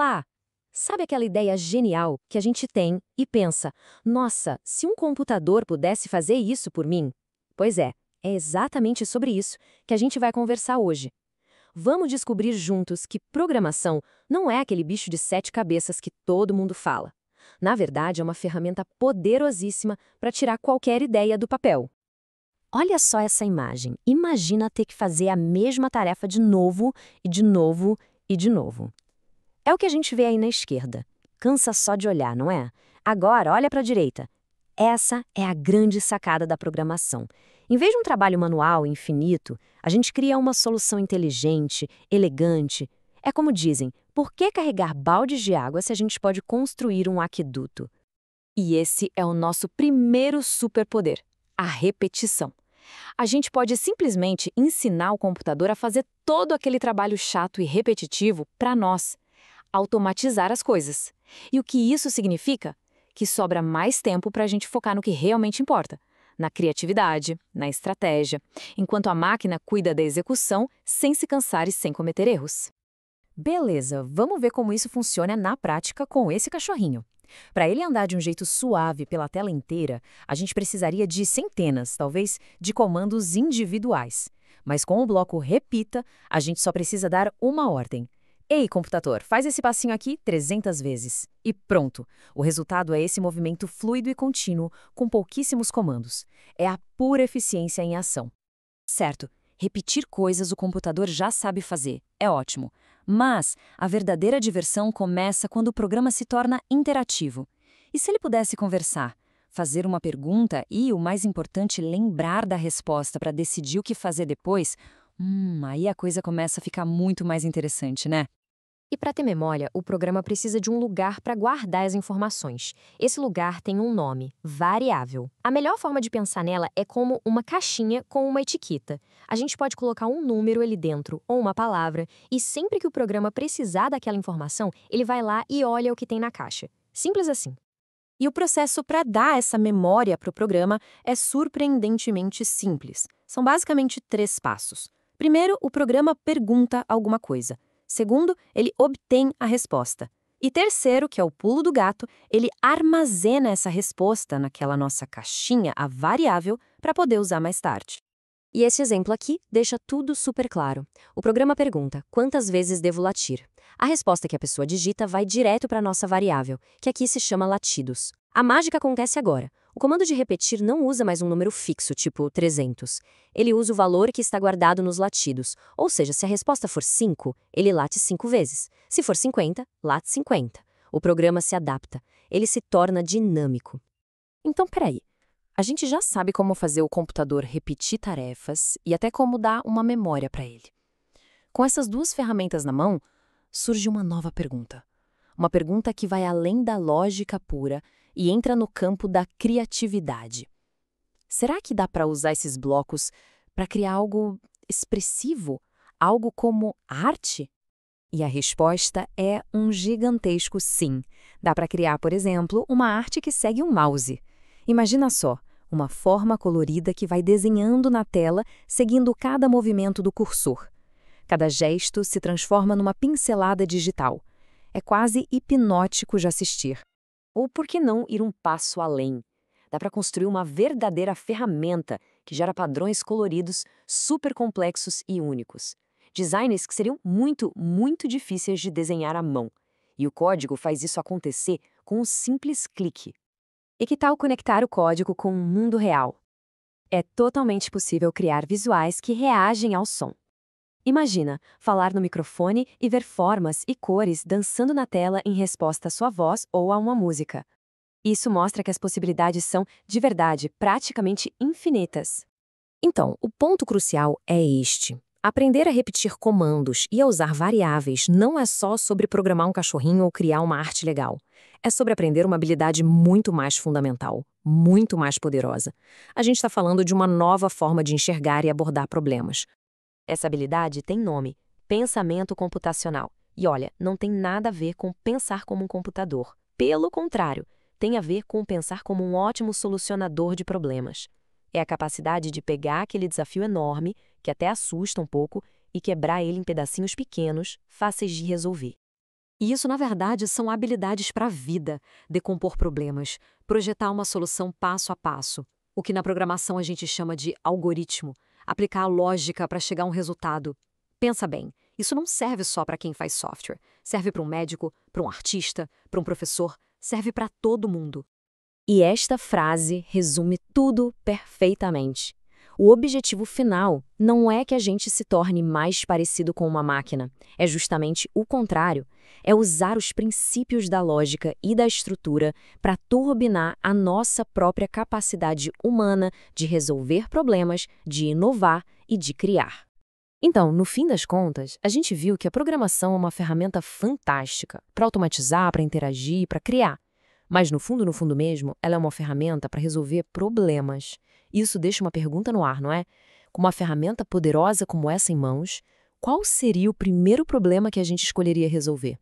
lá! Sabe aquela ideia genial que a gente tem e pensa, nossa, se um computador pudesse fazer isso por mim? Pois é exatamente sobre isso que a gente vai conversar hoje. Vamos descobrir juntos que programação não é aquele bicho de 7 cabeças que todo mundo fala. Na verdade, é uma ferramenta poderosíssima para tirar qualquer ideia do papel. Olha só essa imagem. Imagina ter que fazer a mesma tarefa de novo, e de novo, e de novo. É o que a gente vê aí na esquerda. Cansa só de olhar, não é? Agora, olha para a direita. Essa é a grande sacada da programação. Em vez de um trabalho manual infinito, a gente cria uma solução inteligente, elegante. É como dizem, por que carregar baldes de água se a gente pode construir um aqueduto? E esse é o nosso primeiro superpoder, a repetição. A gente pode simplesmente ensinar o computador a fazer todo aquele trabalho chato e repetitivo para nós, automatizar as coisas. E o que isso significa? Que sobra mais tempo para a gente focar no que realmente importa, na criatividade, na estratégia, enquanto a máquina cuida da execução sem se cansar e sem cometer erros. Beleza, vamos ver como isso funciona na prática com esse cachorrinho. Para ele andar de um jeito suave pela tela inteira, a gente precisaria de centenas, talvez, de comandos individuais. Mas com o bloco repita, a gente só precisa dar uma ordem. Ei, computador, faz esse passinho aqui 300 vezes. E pronto! O resultado é esse movimento fluido e contínuo, com pouquíssimos comandos. É a pura eficiência em ação. Certo, repetir coisas o computador já sabe fazer. É ótimo. Mas a verdadeira diversão começa quando o programa se torna interativo. E se ele pudesse conversar, fazer uma pergunta e, o mais importante, lembrar da resposta para decidir o que fazer depois, aí a coisa começa a ficar muito mais interessante, né? E para ter memória, o programa precisa de um lugar para guardar as informações. Esse lugar tem um nome, variável. A melhor forma de pensar nela é como uma caixinha com uma etiqueta. A gente pode colocar um número ali dentro, ou uma palavra, e sempre que o programa precisar daquela informação, ele vai lá e olha o que tem na caixa. Simples assim. E o processo para dar essa memória para o programa é surpreendentemente simples. São basicamente 3 passos. Primeiro, o programa pergunta alguma coisa. Segundo, ele obtém a resposta. E terceiro, que é o pulo do gato, ele armazena essa resposta naquela nossa caixinha, a variável, para poder usar mais tarde. E esse exemplo aqui deixa tudo super claro. O programa pergunta, quantas vezes devo latir? A resposta que a pessoa digita vai direto para a nossa variável, que aqui se chama latidos. A mágica acontece agora. O comando de repetir não usa mais um número fixo, tipo 300. Ele usa o valor que está guardado nos latidos. Ou seja, se a resposta for 5, ele late 5 vezes. Se for 50, late 50. O programa se adapta. Ele se torna dinâmico. Então, peraí. A gente já sabe como fazer o computador repetir tarefas e até como dar uma memória para ele. Com essas 2 ferramentas na mão, surge uma nova pergunta. Uma pergunta que vai além da lógica pura e entra no campo da criatividade. Será que dá para usar esses blocos para criar algo expressivo? Algo como arte? E a resposta é um gigantesco sim. Dá para criar, por exemplo, uma arte que segue um mouse. Imagina só, uma forma colorida que vai desenhando na tela, seguindo cada movimento do cursor. Cada gesto se transforma numa pincelada digital. É quase hipnótico de assistir. Ou por que não ir um passo além? Dá para construir uma verdadeira ferramenta que gera padrões coloridos super complexos e únicos. Designs que seriam muito, muito difíceis de desenhar à mão. E o código faz isso acontecer com um simples clique. E que tal conectar o código com o mundo real? É totalmente possível criar visuais que reagem ao som. Imagina falar no microfone e ver formas e cores dançando na tela em resposta à sua voz ou a uma música. Isso mostra que as possibilidades são, de verdade, praticamente infinitas. Então, o ponto crucial é este. Aprender a repetir comandos e a usar variáveis não é só sobre programar um cachorrinho ou criar uma arte legal. É sobre aprender uma habilidade muito mais fundamental, muito mais poderosa. A gente está falando de uma nova forma de enxergar e abordar problemas. Essa habilidade tem nome, pensamento computacional. E olha, não tem nada a ver com pensar como um computador. Pelo contrário, tem a ver com pensar como um ótimo solucionador de problemas. É a capacidade de pegar aquele desafio enorme, que até assusta um pouco, e quebrar ele em pedacinhos pequenos, fáceis de resolver. E isso, na verdade, são habilidades para a vida: decompor problemas, projetar uma solução passo a passo, o que na programação a gente chama de algoritmo, aplicar a lógica para chegar a um resultado. Pensa bem, isso não serve só para quem faz software. Serve para um médico, para um artista, para um professor, serve para todo mundo. E esta frase resume tudo perfeitamente. O objetivo final não é que a gente se torne mais parecido com uma máquina. É justamente o contrário. É usar os princípios da lógica e da estrutura para turbinar a nossa própria capacidade humana de resolver problemas, de inovar e de criar. Então, no fim das contas, a gente viu que a programação é uma ferramenta fantástica para automatizar, para interagir, para criar. Mas no fundo mesmo, ela é uma ferramenta para resolver problemas. Isso deixa uma pergunta no ar, não é? Com uma ferramenta poderosa como essa em mãos, qual seria o primeiro problema que a gente escolheria resolver?